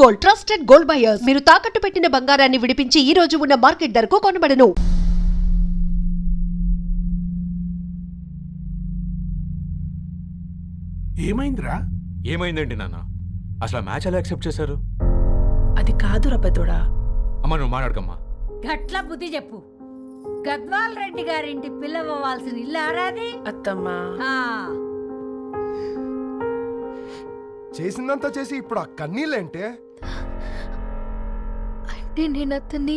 Gold, trusted gold buyers. మీరు తాకట్టు పెట్టిన బంగారాన్ని విడిపించి ఈ రోజు ఉన్న మార్కెట్ ధరకు కొనబడను. ఏమైందిరా? ఏమైందండి నాన్న? అసలు మ్యాచ్ ఎలా యాక్సెప్ట్ చేశారు? అది కాదు రబ్బతోడా. అమ్మ నువ్వు మాట్లాడకమ్మా. గట్ల బుద్ధి చెప్పు. గద్వాల్ రెడ్డి గారింటి పిల్లవ్వాల్సిన ఇల్లు ఆరాది. అత్తమ్మా చేసిందంతా చేసి ఇప్పుడు ఆ కన్నీళ్ళేంటే? అంటే నేను అతన్ని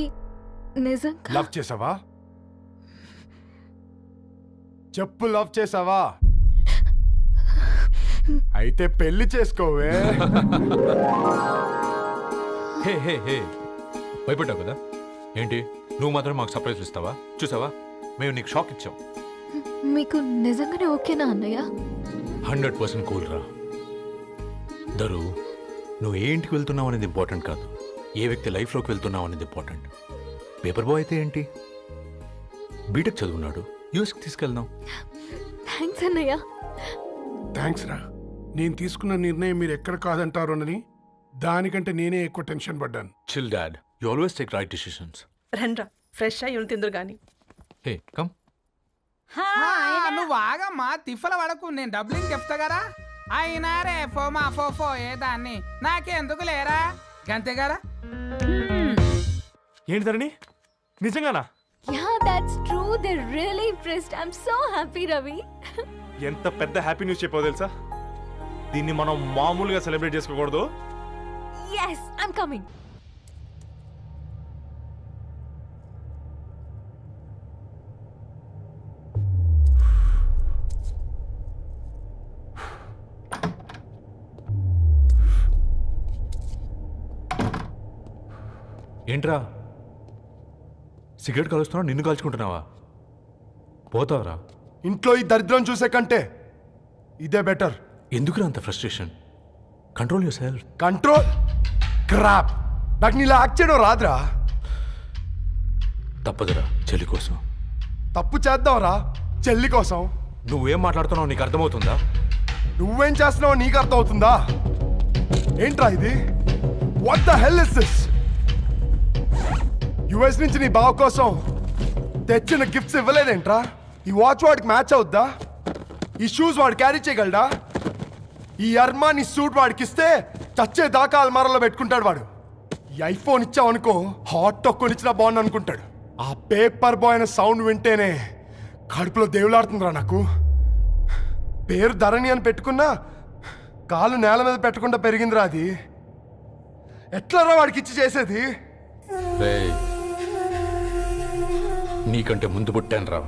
నిజంగా లవ్ చేసావా? చెప్పు, లవ్ చేసావా? అయితే పెళ్లి చేసుకోవే. హే హే హే భయపడ్డావు కదా ఏంటి? నువ్వు మాత్రం మాకు సర్ప్రైజ్ ఇస్తావా? చూసావా, మేము నీకు షాక్ ఇచ్చాం. మీకు నిజంగానే ఓకేనా అన్నయ్య? 100% కూల్ రా దరు. నువ్వు ఏ ఇంటికి వెళ్తున్నావు అనేది ఇంపార్టెంట్ కాదు, ఏ వ్యక్తి లైఫ్లోకి వెళ్తున్నావు అనేది ఇంపార్టెంట్. పేపర్ బాయ్ అయితే ఏంటి, బీటెక్ చదువున్నాడు, యూఎస్కి తీసుకెళ్దాం. థ్యాంక్స్ అన్నయ్య. థ్యాంక్స్ రా. నేను తీసుకున్న నిర్ణయం మీరు ఎక్కడ కాదంటారోనని దానికంటే నేనే ఎక్కువ టెన్షన్ పడ్డాను. Chill dad, you always take right decisions. రండ్రా, ఫ్రెష్ అయ్యి ఉండి తిందురు గాని. Hey come. నువ్వు ఆగమ్మా, తిఫల పడకు, నేను డబ్బులు చెప్తా కదా. అయినా రే ఫో ఏదాన్ని నాకెందుకు లేరా గంతే కదా. ఏంటి ధరణి, నిజంగానా? Yeah that's true. They really impressed. I am so happy Ravi. ఎంత పెద్ద హ్యాపీ న్యూస్ చెప్పావు తెలుసా? దీన్ని మనం మామూలుగా సెలబ్రేట్ చేసుకోకూడదు. yes I'm coming. ఏంట్రా సిగరెట్ కాలుస్తున్నావు? నిన్ను కాల్చుకుంటున్నావా? పోతావరా? ఇంట్లో ఈ దరిద్రం చూసే కంటే ఇదే బెటర్. ఎందుకురా అంత frustration? Control your self. Control crap. నాకు నీలా యాక్ట్ చేయడం రాదురా. తప్పదురా, చెల్లి కోసం. తప్పు చేద్దాంరా, చెల్లి కోసం. నువ్వేం మాట్లాడుతున్నావు నీకు అర్థమవుతుందా? నువ్వేం చేస్తున్నావో నీకు అర్థం అవుతుందా? ఏంట్రా ఇది? What the hell is this? US నుంచి నీ బావ కోసం తెచ్చిన గిఫ్ట్స్ ఇవ్వలేదేంట్రా? ఈ వాచ్ వాడికి మ్యాచ్ అవుద్దా? ఈ షూస్ వాడు క్యారీ చేయగలడా? ఈ అర్మానీ సూట్ వాడికి ఇస్తే చచ్చే దాకా అల్మారాలో పెట్టుకుంటాడు వాడు. ఈ ఐఫోన్ ఇచ్చావనుకో హాట్ టాక్ కొనిచ్చినా బాగుంది అనుకుంటాడు. ఆ పేపర్ బాయ్ అనే సౌండ్ వింటేనే కడుపులో దేవులాడుతుందిరా నాకు. పేరు ధరణి అని పెట్టుకున్నా కాలు నేల మీద పెట్టకుండా పెరిగిందిరా అది. ఎట్లరా వాడికి ఇచ్చి చేసేది? నీకంటే ముందు పుట్టాను రా.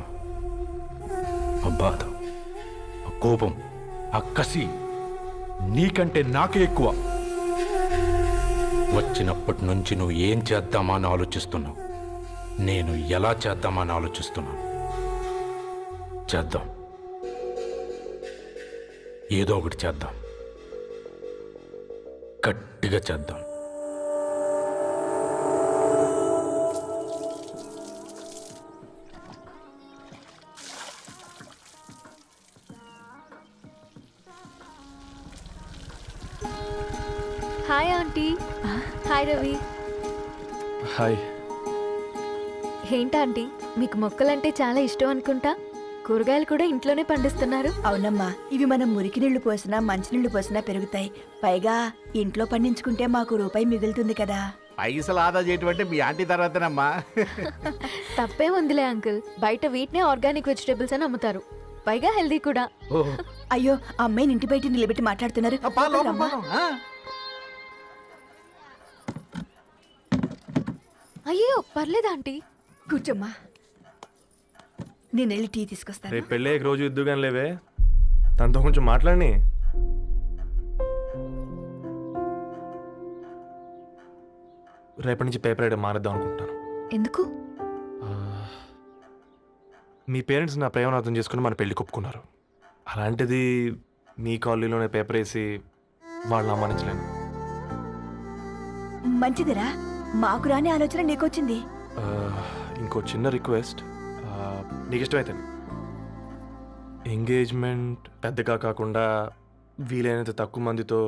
ఆ బాధ, ఆ కోపం, ఆ కసి నీకంటే నాకే ఎక్కువ. వచ్చినప్పటి నుంచి నువ్వు ఏం చేద్దామా అని ఆలోచిస్తున్నావు, నేను ఎలా చేద్దామా అని ఆలోచిస్తున్నాను. చేద్దాం, ఏదో ఒకటి చేద్దాం, గట్టిగా చేద్దాం. Hi aunty. Hi Ravi. Hi. ఏంటి ఆంటీ, మీకు మొక్కలంటే చాలా ఇష్టం అనుకుంటా. కూరగాయలు కూడా ఇంట్లోనే పండిస్తున్నారు. అవునమ్మా, ఇవి మనం మురికి నీళ్లు పోసినా మంచినీళ్లు పోసినా పెరుగుతాయి. పైగా ఇంట్లో పండించుకుంటే మాకు రూపాయి మిగులుతుంది కదా. పైసలు ఆదా చేయటం అంటే మీ ఆంటీ తర్వాతనమ్మా. తప్పే ఉందిలే అంకుల్, బయట వీటినే ఆర్గానిక్ వెజిటేబుల్స్ అని అమ్ముతారు, పైగా హెల్దీ కూడా. అయ్యో, అమ్మాయిని ఇంటి బయట నిలబెట్టి మాట్లాడుతున్నారు. అయ్యో పర్లేదు ఆంటీ, కూర్చోమ్మా, నేను వెళ్ళి టీ తీసుకొస్తాను. రేపు పెళ్ళి రోజు ఇద్దుగాని లేవే, తనతో కొంచెం మాట్లాడి. రేపటి నుంచి పేపర్ రైడ్ మానేద్దాం అనుకుంటాను. ఎందుకు? మీ పేరెంట్స్ నా ప్రేమను అర్థం చేసుకుని మన పెళ్లి కొప్పుకున్నారు. అలాంటిది మీ కాలనీలోనే పేపర్ వేసి వాళ్ళని అవమానించలేను. మంచిదిరా, మాకు రాని ఆలోచన నీకొచ్చింది. ఇంకో చిన్న రిక్వెస్ట్, నీకు ఇష్టమైతే ఎంగేజ్మెంట్ పెద్దగా కాకుండా వీలైనంత తక్కువ మందితో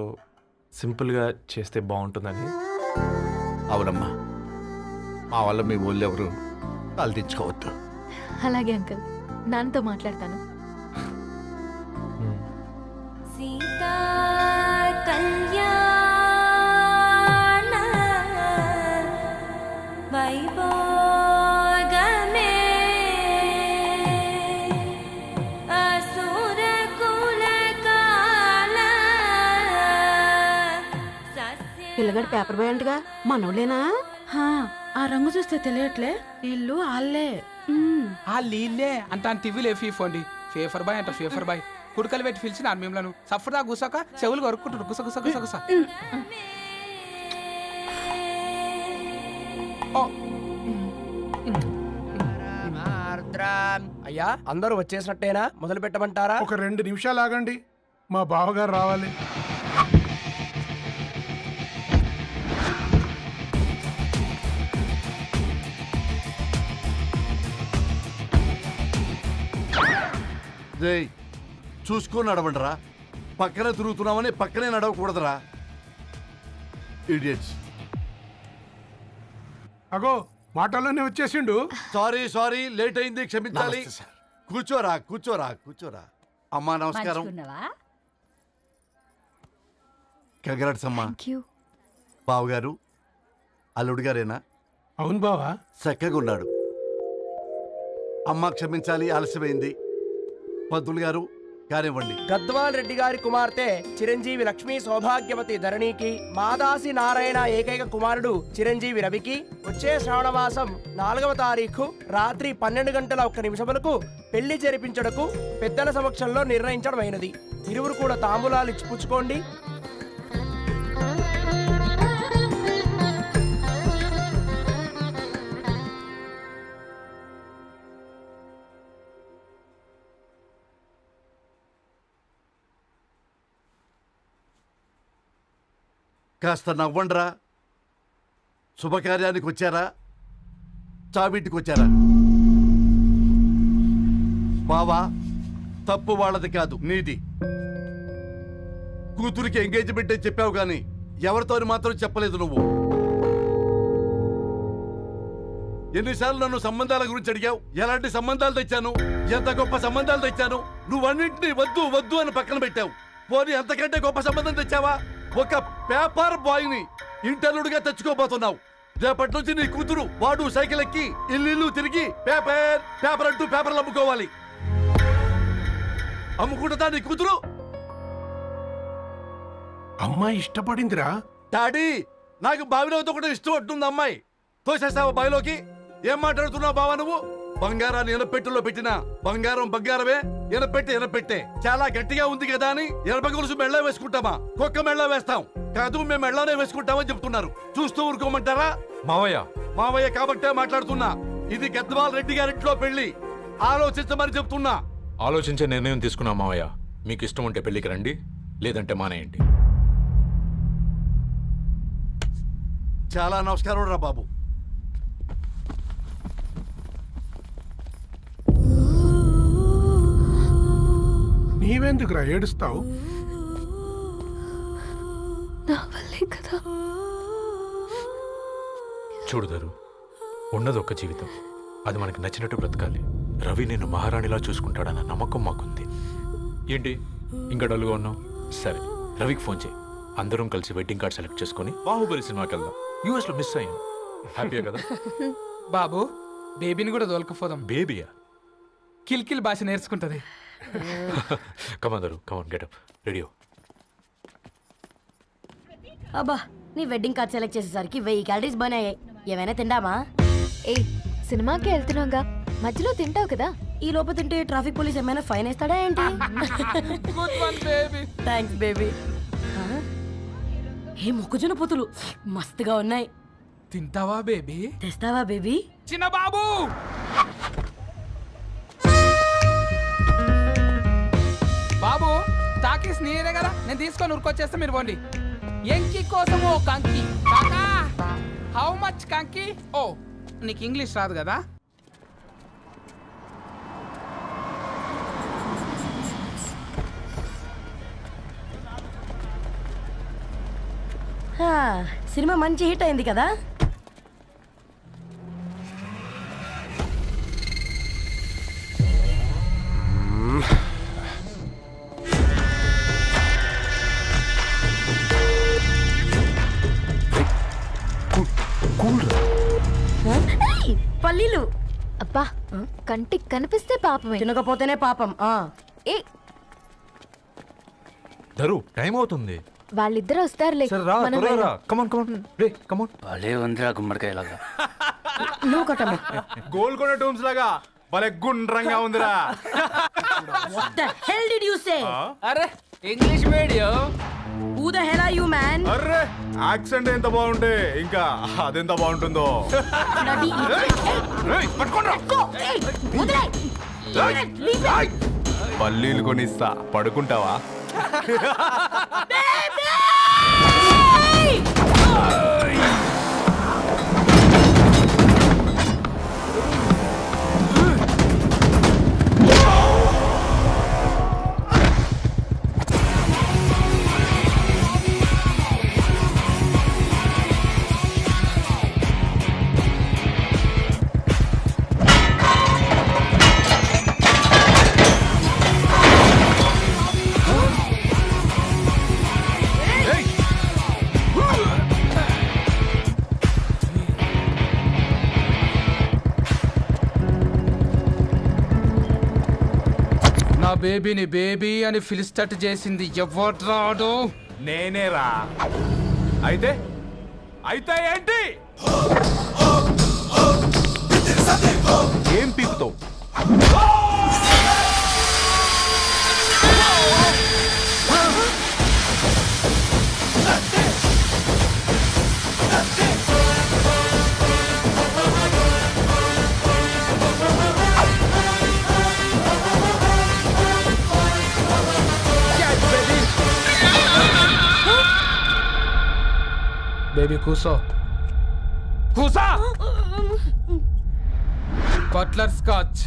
సింపుల్గా చేస్తే బాగుంటుందని. అవునమ్మా, మా వల్ల మీ ఊళ్ళో ఎవరు కాలు తెచ్చుకోవద్దు. అలాగే అంకుల్, నాన్నతో మాట్లాడతాను. సీతా కళ్యాణ వైభోగమే అసుర కుల కాల పిల్లగాడు పేపర్ బాయ్ అంటగా మనోళ్ళేనా? ఆ రంగు చూస్తే తెలియట్లే ఇల్లు ఆళ్ళే. ఆ లీల్లే అంత టీవీలు ఫీఫోండి. ఫేఫర్ బాయ్ అంట, ఫేఫర్ బాయ్. కుడుకలు పెట్టి పిలిచిన మిమ్మల్ని సఫర్దా గుసక చెవులు కొరుక్కుంటారు. గుస గుస గుస గుస. అయ్యా, అందరూ వచ్చేసినట్టేనా? మొదలు పెట్టమంటారా? ఒక 2 నిమిషాలు ఆగండి, మా బావగారు రావాలి. చూసుకొని నడవండిరా. పక్కనే తిరుగుతున్నామని పక్కనే నడవకూడదురా. ఇడియట్స్. అగో మాటల్లోనే వచ్చేసిండు. సారీ లేట్ అయింది, క్షమించాలి. కూర్చోరా కూర్చోరా కూర్చోరా. అమ్మా నమస్కారం. కంగ్రాట్స్ అమ్మా. బావగారు అల్లుడు గారేనా? అవును బావా. చక్కగా ఉన్నాడు. అమ్మ క్షమించాలి, ఆలస్యమైంది. పంతులు గారు కానివ్వండి. గద్వాల్ రెడ్డి గారి కుమార్తె చిరంజీవి లక్ష్మీ సౌభాగ్యవతి ధరణికి, మాదాసి నారాయణ ఏకైక కుమారుడు చిరంజీవి రవికి వచ్చే శ్రావణ మాసం 4వ తారీఖు రాత్రి 12:01 పెళ్లి జరిపించడకు పెద్దల సమక్షంలో నిర్ణయించడమైనది. ఇరువురు కూడా తాంబూలాలు ఇచ్చి పుచ్చుకోండి. కాస్త నవ్వండ్రా. శుభకార్యానికి వచ్చారా, చావింటికి వచ్చారా? బావా, తప్పు వాళ్ళది కాదు, నీది. కూతురికి ఎంగేజ్మెంట్ అని చెప్పావు కానీ ఎవరితో మాత్రం చెప్పలేదు నువ్వు. ఎన్నిసార్లు నన్ను సంబంధాల గురించి అడిగావు? ఎలాంటి సంబంధాలు తెచ్చాను, ఎంత గొప్ప సంబంధాలు తెచ్చాను. నువ్వన్నింటినీ వద్దు వద్దు అని పక్కన పెట్టావు. పోనీ అంతకంటే గొప్ప సంబంధం తెచ్చావా? ఒక పేపర్ బాయ్ ని ఇంటర్లుడుగా తెచ్చుకోబోతున్నావు. రేపటి నుంచి నీ కూతురు వాడు సైకిల్ ఎక్కి ఇల్లు తిరిగి పేపర్ పేపర్ అంటూ పేపర్లు అమ్ముకోవాలి. అమ్ముకుంటుందా నీ కూతురు? అమ్మాయి ఇష్టపడిందిరా. డాడీ, నాకు బావిలోతో కూడా ఇష్టం ఉంటుంది. అమ్మాయి తోసేస్తావా బావిలోకి? ఏం మాట్లాడుతున్నావు బావా నువ్వు? బంగారాన్ని ఎనపెట్టులో పెట్టినా బంగారం బంగారమే, ఎనపెట్టే చాలా గట్టిగా ఉంది కదా అని ఎనప గొలుసు మెళ్ళ వేసుకుంటామా? కుక్క మెళ్ళ వేస్తాం కాదు, మేము మెళ్ళనే వేసుకుంటామని చెప్తున్నారు. చూస్తూ ఊరుకోమంటారా? మావయ్య కాబట్టే మాట్లాడుతున్నా. ఇది గద్వాల్ రెడ్డి గారింట్లో పెళ్లి, ఆలోచించమని చెప్తున్నా. ఆలోచించే నిర్ణయం తీసుకున్నా మావయ్య. మీకు ఇష్టం ఉంటే పెళ్లికి రండి, లేదంటే మానేయండి. చాలా నమస్కారం రా బాబు. నీవెందుకురా ఏడుస్తావు? నా వల్లే కదా. చూడుదారు, ఉన్నది ఒక్క జీవితం, అది మనకి నచ్చినట్టు బ్రతకాలి. రవి నేను మహారాణిలా చూసుకుంటాడన్న నమ్మకం మాకుంది. ఏంటి ఇంకా డల్గా ఉన్నావు? సరే, రవికి ఫోన్ చేయి. అందరం కలిసి వెడ్డింగ్ కార్డ్ సెలెక్ట్ చేసుకుని బాహుబలి సినిమాకి వెళ్దాం. యూఎస్ లో మిస్ అయ్యాం. హ్యాపీయా కదా? బాబు, బేబీని కూడా దొలకపోదాం. బేబీయా? కిల్కిల్ భాష నేర్చుకుంటది. కమాందరు, కమాన్ గెట్ అప్, రెడీ. అబ్బా, నీ వెడ్డింగ్ కార్డ్ సెలెక్ట్ చేసేసరికి 1000 క్యాలరీస్ బర్న్ అయ్యాయి. ఏమైనా తిందామా? ఏ, సినిమాకి వెళ్తున్నాగా, మధ్యలో తింటావు కదా. ఈ లోపు తింటే ట్రాఫిక్ పోలీస్ ఏమైనా ఫైన్ వేస్తాడా ఏంటి? Thanks baby. ఏ మొక్కజొన్న పొతులు మస్తుగా ఉన్నాయి. తింటావా బేబీ? తెస్తావా బేబీ? చిన్న బాబు, బాబు టాకీస్ నీరే కదా, నేను తీసుకొని ఉరికొచ్చేస్తా, మీరు పోండి. ఎంకి కోసం ఓ కంకి. కాకా, హౌ మచ్ కంకి? ఓ, నీకు ఇంగ్లీష్ రాదు కదా? సినిమా మంచి హిట్ అయింది కదా. పల్లీలు అబ్బా కంటికి కనిపిస్తే పాపమే. తినకపోతేనే పాపం. ఏ ధరు టైం అవుతుంది. వాళ్ళిద్దరు వస్తారులే. మనం వెళ్దాం. కమాన్ కమాన్ రే కమాన్. భలే ఉందిరా గుమ్మడికాయలాగా. నువ్వు కొట్టమ్మా. గోల్కొండ టూమ్స్ లాగా భలే గుండ్రంగా ఉందిరా. What the hell did you say? అరే English medium. Who the hell are you, man? Array accent ఎంత బాగుంటే ఇంకా అదెంత బాగుంటుందో. Bloody idiot. Go. Hey, వదిలేయ్. Leave it. పల్లీలు కొనిస్తా, పడుకుంటావా? నా బేబీని బేబీ అని ఫిలిస్టట్ చేసింది ఎవడ్రాడు? నేనేరా. అయితే అయితే ఏంటి? ఏం పీకుతావు? బేబీ కూసో. కూసా. Butler scotch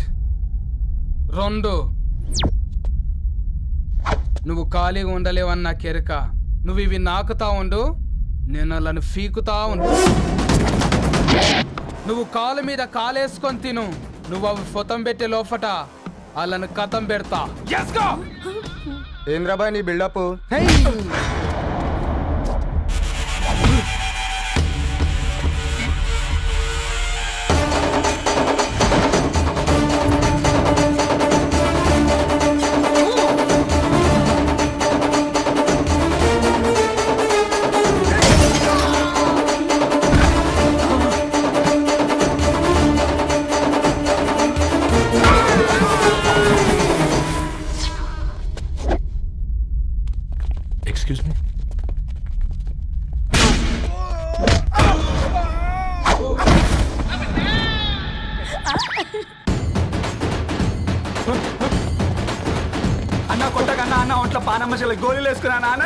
2. నువ్వు ఖాళీగా ఉండలేవన్న కెరక. నువ్వు ఇవి నాకుతా ఉండు, నేను వాళ్ళని ఫీకుతా ఉండు. నువ్వు కాలు మీద కాలేసుకొని తిను. నువ్వు అవి ఫొతం పెట్టే లోపట వాళ్ళని కథం పెడతా. ఏం రాబాయ్ నీ బిల్డప్? Excuse me. అన్న కొట్టకన్నా అన్న ఒంట్లో పానమ్మశల గోళీలు వేసుకున్నా అన్న.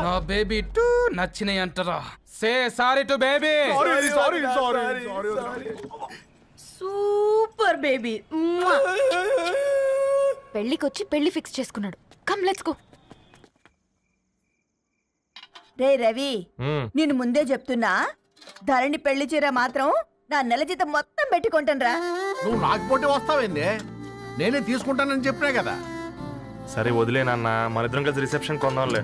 నా బేబీ టూ నచ్చినాయి అంటారా? Say sorry to baby. Super baby. పెళ్ళికొచ్చి పెళ్లి ఫిక్స్ చేసుకున్నాడు. Come let's go. రే రవి, నేను ముందే చెప్తున్నా, ధరణి పెళ్లి చీర మాత్రం నా నెల జీతం మొత్తం పెట్టుకుంటాను. నువ్వు నాకు పోటీ వస్తావేంది? నేనే తీసుకుంటానని చెప్పినా కదా. సరే వదిలేనన్న, మన ఇద్దరం కలిసి రిసెప్షన్ కొందాంలే.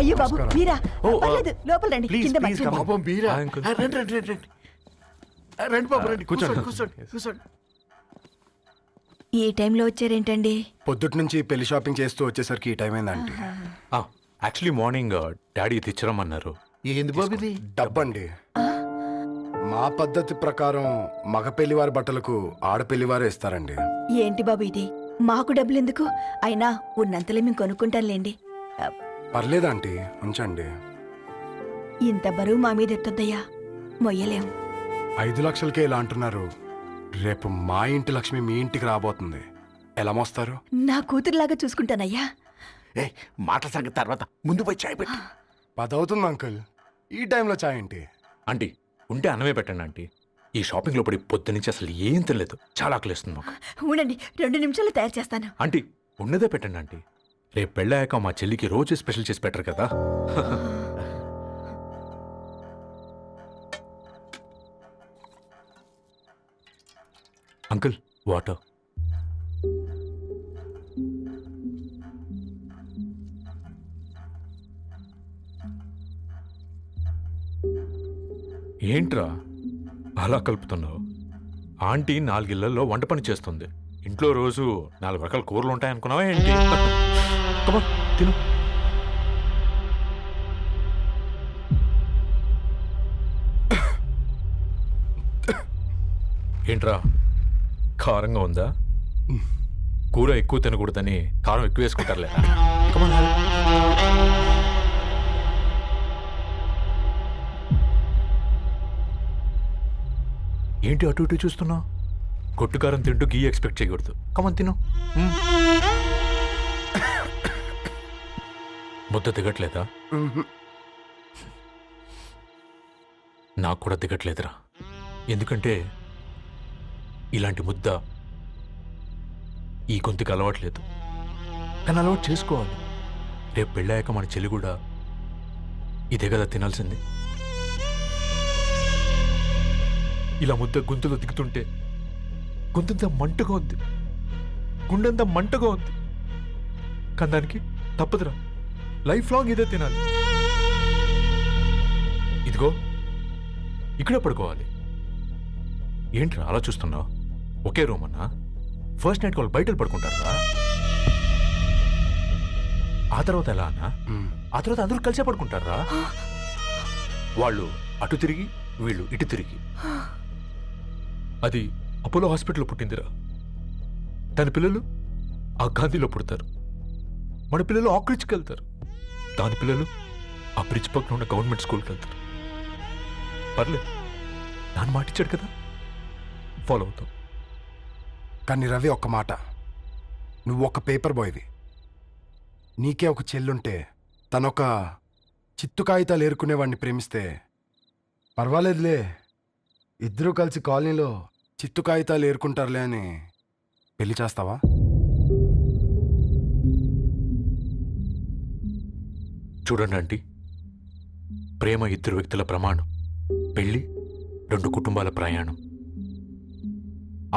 అయ్యో బాబు మీరా? పర్లేదు, లోపల రండి. కింద మర్చిపోయాను. పాపం బీరా. Hi uncle. రండి రండి రండి రండి. రండి బాబు రండి. కూర్చోండి కూర్చోండి కూర్చోండి. ఈ టైంలో వచ్చారేంటండి? పొద్దుటి నుంచి పెళ్లి షాపింగ్ చేస్తూ వచ్చేసరికి ఈ టైం అయిందండి. యాక్చువల్లీ మార్నింగ్ డాడీ తెచ్చరమన్నారు. ఏంది బాబు ఇది? డబ్బండి. మా పద్ధతి ప్రకారం మగ పెళ్లివారి బట్టలకు ఆడపెళ్లివారే ఇస్తారండి. ఏంటి బాబు ఇది? మాకు డబ్బులు ఎందుకు? అయినా ఉన్నంతలే మేము కొనుక్కుంటాంలేండి. పర్లేదు ఆంటీ, ఉంచండి. ఇంత బరువు మా మీద ఎత్తొద్దయ్యా, మొయ్యలేం. 5 లక్షలకే ఇలా అంటున్నారు. రేపు మా ఇంటి లక్ష్మి మీ ఇంటికి రాబోతుంది. ఎలా మోస్తారు? నా కూతురులాగా చూసుకుంటానయ్యా. ఏ మాటల సంగతి తర్వాత, ముందు పోయి చాయ్ పెట్టి. 10 అవుతుంది అంకుల్, ఈ టైంలో చాయ్ ఏంటి? ఆంటీ ఉంటే అన్నమే పెట్టండి ఆంటీ. ఈ షాపింగ్లో పడి పొద్దు నుంచి అసలు ఏం తెలియదు, చాలా ఆకలిస్తుంది నాకు. ఉండండి, 2 నిమిషాలు తయారు చేస్తాను. ఆంటీ ఉన్నదే పెట్టండి ఆంటీ. రేపు పెళ్ళాక మా చెల్లికి రోజు స్పెషల్ చేసి పెట్టరు కదా. Uncle water. ఏంట్రా అలా కలుపుతున్నావు? ఆంటీ 4 ఇళ్లలో వంట పని చేస్తుంది. ఇంట్లో రోజు 4 రకాల కూరలు ఉంటాయనుకున్నావా ఏంటి? కమా తిను. ఏంట్రా కారంగా ఉందా? కూర ఎక్కువ తినకూడదని కారం ఎక్కువ వేసుకుంటారులే. ఏంటి అటు ఇటు చూస్తున్నావు? కొట్టుకారం తింటూ గీ ఎక్స్పెక్ట్ చేయకూడదు. కమన్ తిను. ముద్ద దిగట్లేదా? నాకు కూడా దిగట్లేదురా. ఎందుకంటే ఇలాంటి ముద్ద ఈ గొంతుకి అలవాట్లేదు. కానీ అలవాటు చేసుకోవాలి. రేపు పెళ్ళాక మన చెల్లి కూడా ఇదే కదా తినాల్సింది. ఇలా ముద్ద గొంతులో దిగుతుంటే గొంతంతా మంటగా ఉంది, గుండెంతా మంటగా ఉంది. కానీ దానికి తప్పదురా, లైఫ్ లాంగ్ ఇదే తినాలి. ఇదిగో ఇక్కడే పడుకోవాలి. ఏంట్రా అలా చూస్తున్నావు? ఒకే రూమ్ అన్నా? ఫస్ట్ నైట్ వాళ్ళు బయట పడుకుంటారా? ఆ తర్వాత ఎలా అన్నా? ఆ తర్వాత అందరూ కలిసే పడుకుంటారా? వాళ్ళు అటు తిరిగి వీళ్ళు ఇటు తిరిగి. అది అపోలో హాస్పిటల్లో పుట్టిందిరా. తన పిల్లలు ఆ గాంధీలో పుడతారు. మన పిల్లలు ఆ బ్రిడ్జ్కి వెళ్తారు. దాని పిల్లలు ఆ బ్రిడ్జ్ పక్కన ఉన్న గవర్నమెంట్ స్కూల్కి వెళ్తారు. పర్లేదు, దాన్ని మాటిచ్చాడు కదా, ఫాలో అవుతాం. కానీ రవి, ఒక్క మాట, నువ్వు ఒక పేపర్ బాయ్వి. నీకే ఒక చెల్లుంటే తనొక చిత్తు కాగితాలు ఏరుకునేవాడిని ప్రేమిస్తే పర్వాలేదులే, ఇద్దరూ కలిసి కాలనీలో చిత్తు కాగితాలు ఏరుకుంటారులే అని పెళ్లి చేస్తావా? చూడండి ఆంటీ, ప్రేమ 2 వ్యక్తుల ప్రమాణం, పెళ్ళి 2 కుటుంబాల ప్రయాణం.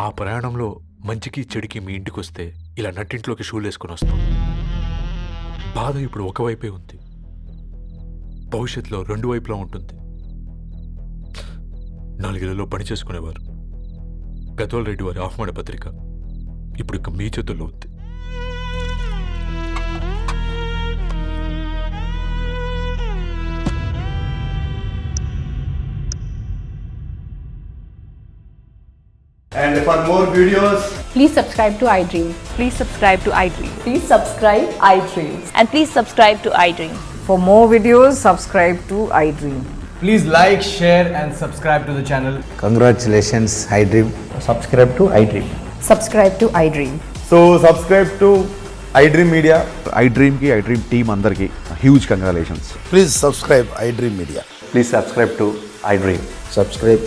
ఆ ప్రయాణంలో మంచికి చెడుకి మీ ఇంటికి వస్తే ఇలా నట్టింట్లోకి షూలు వేసుకుని వస్తాం. బాధ ఇప్పుడు ఒకవైపే ఉంది, భవిష్యత్తులో 2 వైపులా ఉంటుంది. 4 ఇళ్లలో పని చేసుకునేవారు గద్వాల్ రెడ్డి వారి ఆహ్వాన పత్రిక ఇప్పుడు ఇక మీ చేతుల్లో ఉంది. And for more videos, Please subscribe to iDream. Please subscribe to iDream. Please subscribe iDream. And please subscribe to iDream. For more videos, subscribe to iDream. Please like, share and subscribe to the channel. Congratulations, iDream. Subscribe to iDream. Subscribe to iDream. So subscribe to iDream Media. iDream ki iDream team andarki huge congratulations. Please subscribe iDream Media. Please subscribe to iDream. Subscribe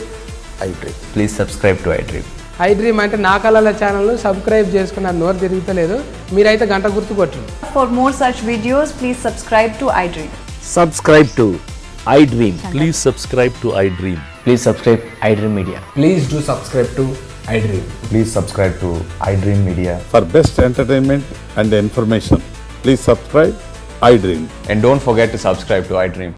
iDream. Please subscribe to iDream. iDream అంటే నా కళల channel subscribe చేసుకున్న నోరు తిరుగుతలేదు. మీరైతే గంట గుర్తు కొట్టండి. For more such videos, please subscribe to iDream. Subscribe to iDream. Please subscribe to iDream. Please subscribe iDream Media. Please do subscribe to iDream. Please subscribe to iDream Media. For best entertainment and information, please subscribe iDream. And don't forget to subscribe to iDream.